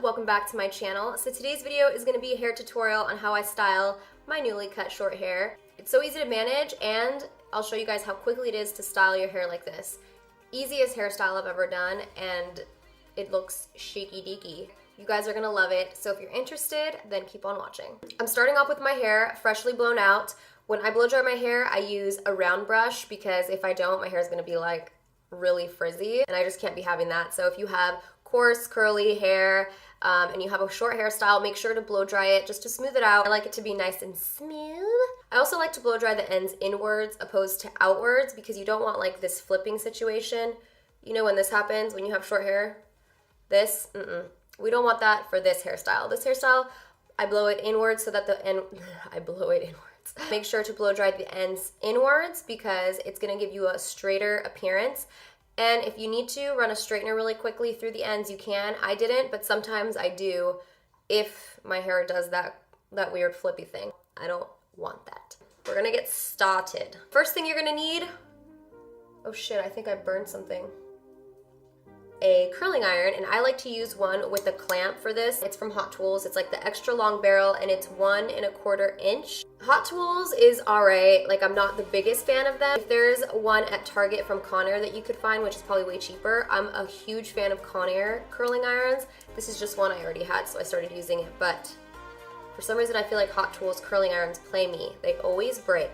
welcome back to my channel. So today's video is going to be a hair tutorial on how I style my newly cut short hair. It's so easy to manage, and I'll show you guys how quickly it is to style your hair like this. Easiest hairstyle I've ever done, and it looks chic-y deeky. You guys are going to love it, so if you're interested, then keep on watching. I'm starting off with my hair freshly blown out. When I blow dry my hair, I use a round brush because if I don't, my hair is going to be like really frizzy, and I just can't be having that. So if you have coarse curly hair and you have a short hairstyle, make sure to blow dry it just to smooth it out. I like it to be nice and smooth. I also like to blow dry the ends inwards opposed to outwards because you don't want like this flipping situation. You know when this happens, when you have short hair? This, we don't want that for this hairstyle. This hairstyle, I blow it inwards so that the end, I blow it inwards. Make sure to blow dry the ends inwards because it's gonna give you a straighter appearance. And if you need to run a straightener really quickly through the ends, you can. I didn't, but sometimes I do if my hair does that weird flippy thing. I don't want that. We're gonna get started. First thing you're gonna need, oh shit, I think I burned something. A curling iron, and I like to use one with a clamp for this. It's from Hot Tools. It's like the extra long barrel, and it's 1 1/4 inch. Hot Tools is alright. Like, I'm not the biggest fan of them. If there's one at Target from Conair that you could find, which is probably way cheaper, I'm a huge fan of Conair curling irons. This is just one I already had, so I started using it, but for some reason I feel like Hot Tools curling irons play me. They always break.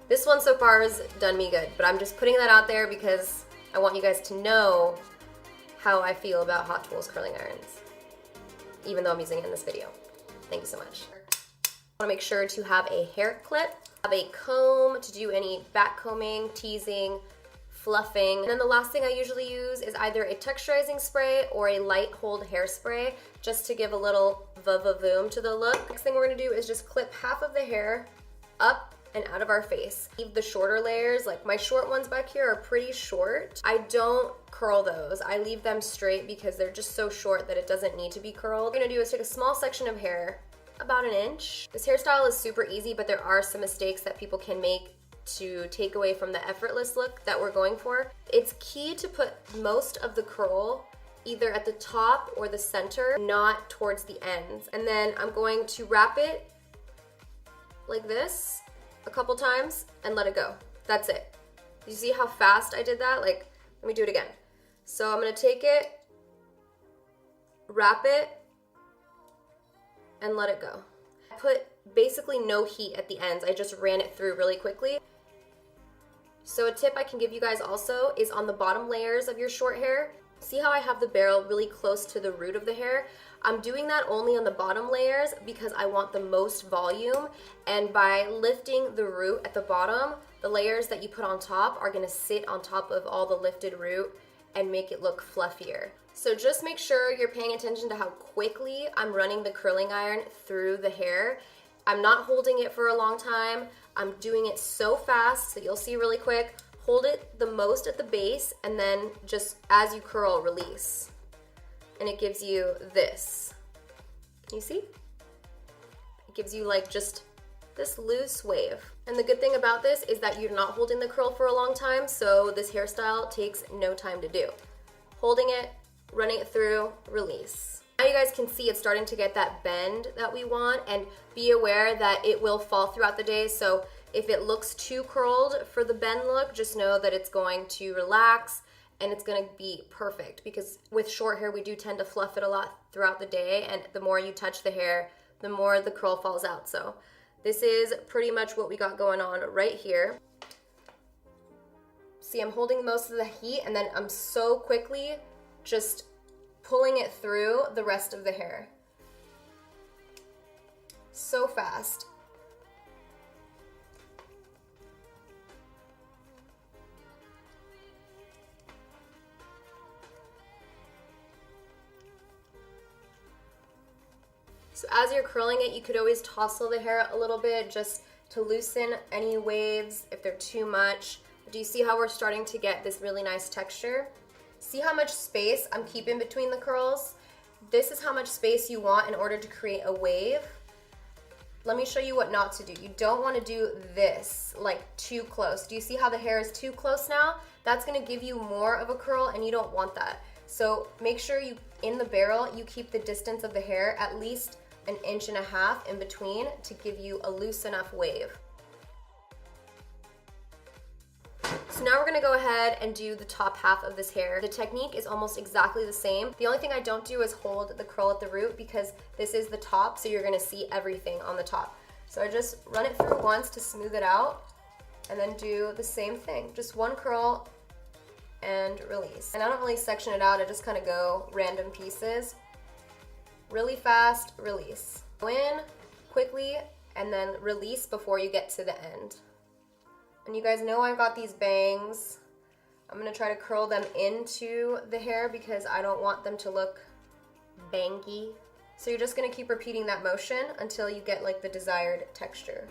This one so far has done me good, but I'm just putting that out there because I want you guys to know how I feel about Hot Tools curling irons, even though I'm using it in this video. Thank you so much. I want to make sure to have a hair clip, have a comb to do any back combing, teasing, fluffing. And then the last thing I usually use is either a texturizing spray or a light hold hairspray, just to give a little va-va-voom to the look. Next thing we're gonna do is just clip half of the hair up and out of our face. Leave the shorter layers, like my short ones back here are pretty short. I don't curl those. I leave them straight because they're just so short that it doesn't need to be curled. What I'm gonna do is take a small section of hair, about 1 inch. This hairstyle is super easy, but there are some mistakes that people can make to take away from the effortless look that we're going for. It's key to put most of the curl either at the top or the center, not towards the ends. And then I'm going to wrap it like this a couple times and let it go. That's it. You see how fast I did that? Like, let me do it again. So I'm gonna take it, wrap it, and let it go. I put basically no heat at the ends. I just ran it through really quickly. So a tip I can give you guys also is on the bottom layers of your short hair. See how I have the barrel really close to the root of the hair? I'm doing that only on the bottom layers because I want the most volume, and by lifting the root at the bottom, the layers that you put on top are gonna sit on top of all the lifted root and make it look fluffier. So just make sure you're paying attention to how quickly I'm running the curling iron through the hair. I'm not holding it for a long time. I'm doing it so fast, so you'll see really quick. Hold it the most at the base, and then just as you curl, release. And it gives you this. Can you see? It gives you like just this loose wave. And the good thing about this is that you're not holding the curl for a long time, so this hairstyle takes no time to do. Holding it, running it through, release. Now you guys can see it's starting to get that bend that we want, and be aware that it will fall throughout the day, so if it looks too curled for the bend look, just know that it's going to relax and it's gonna be perfect, because with short hair we do tend to fluff it a lot throughout the day, and the more you touch the hair, the more the curl falls out. So this is pretty much what we got going on right here. See, I'm holding most of the heat, and then I'm so quickly just pulling it through the rest of the hair. So fast. So as you're curling it, you could always tousle the hair a little bit just to loosen any waves if they're too much. Do you see how we're starting to get this really nice texture? See how much space I'm keeping between the curls? This is how much space you want in order to create a wave. Let me show you what not to do. You don't want to do this like too close. Do you see how the hair is too close now? That's going to give you more of a curl, and you don't want that. So make sure you, in the barrel, you keep the distance of the hair at least 1.5 inches in between to give you a loose enough wave. So now we're gonna go ahead and do the top half of this hair. The technique is almost exactly the same. The only thing I don't do is hold the curl at the root because this is the top, so you're gonna see everything on the top. So I just run it through once to smooth it out and then do the same thing. Just one curl and release. And I don't really section it out, I just kind of go random pieces. Really fast, release. Go in quickly and then release before you get to the end. And you guys know I got these bangs. I'm gonna try to curl them into the hair because I don't want them to look bangy. So you're just gonna keep repeating that motion until you get like the desired texture.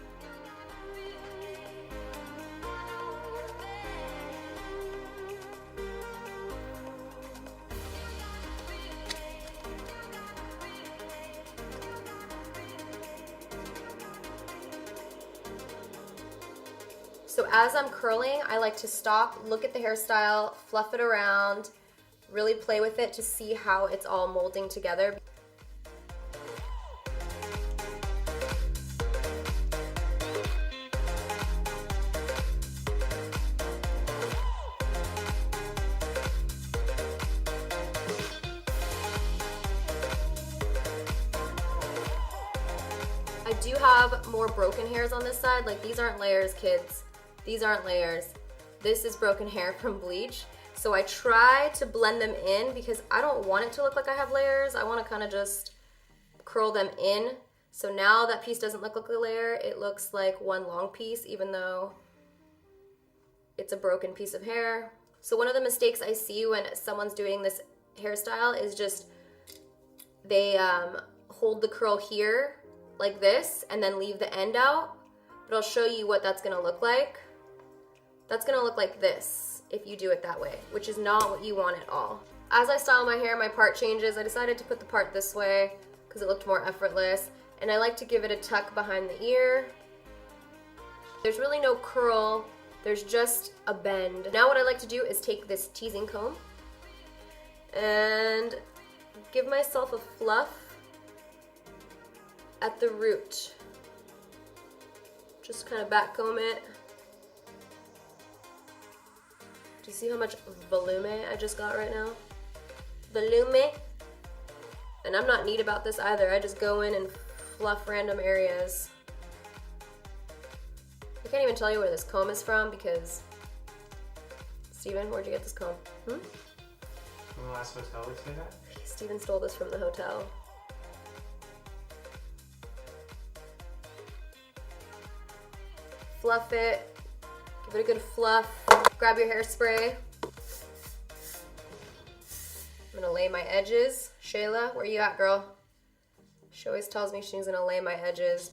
So as I'm curling, I like to stop, look at the hairstyle, fluff it around, really play with it to see how it's all molding together. I do have more broken hairs on this side, like these aren't layers, kids. These aren't layers. This is broken hair from bleach. So I try to blend them in because I don't want it to look like I have layers. I want to kind of just curl them in. So now that piece doesn't look like a layer, it looks like one long piece even though it's a broken piece of hair. So one of the mistakes I see when someone's doing this hairstyle is just they hold the curl here like this and then leave the end out. But I'll show you what that's gonna look like. That's gonna look like this if you do it that way, which is not what you want at all. As I style my hair, my part changes. I decided to put the part this way because it looked more effortless, and I like to give it a tuck behind the ear. There's really no curl, there's just a bend. Now what I like to do is take this teasing comb and give myself a fluff at the root. Just kind of back comb it. Do you see how much volume I just got right now? Volume. And I'm not neat about this either. I just go in and fluff random areas. I can't even tell you where this comb is from because... Steven, where'd you get this comb? From the last hotel we stayed at? Steven stole this from the hotel. Fluff it, give it a good fluff. Grab your hairspray. I'm gonna lay my edges. Shayla, where you at, girl? She always tells me she's gonna lay my edges.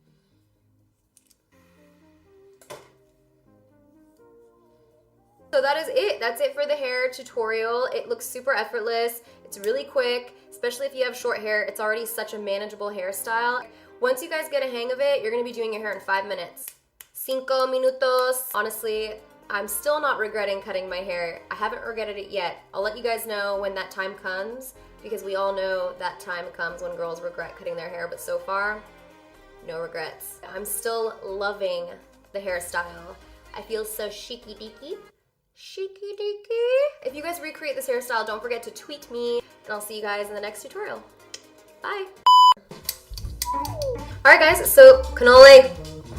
So that is it. That's it for the hair tutorial. It looks super effortless. It's really quick, especially if you have short hair. It's already such a manageable hairstyle. Once you guys get a hang of it, you're gonna be doing your hair in 5 minutes. 5 minutos. Honestly, I'm still not regretting cutting my hair. I haven't regretted it yet. I'll let you guys know when that time comes because we all know that time comes when girls regret cutting their hair, but so far, no regrets. I'm still loving the hairstyle. I feel so chic-y deeky. Chic-y deeky. If you guys recreate this hairstyle, don't forget to tweet me, and I'll see you guys in the next tutorial. Bye. Alright guys, so cannoli,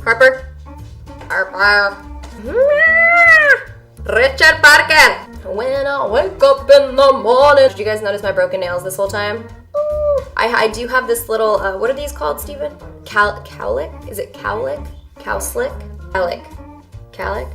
Harper. Richard Parker. When I wake up in the morning. Did you guys notice my broken nails this whole time? I do have this little, what are these called, Steven? Cowlick? Is it cowlick? Cowslick? Cowlick. Cowlick?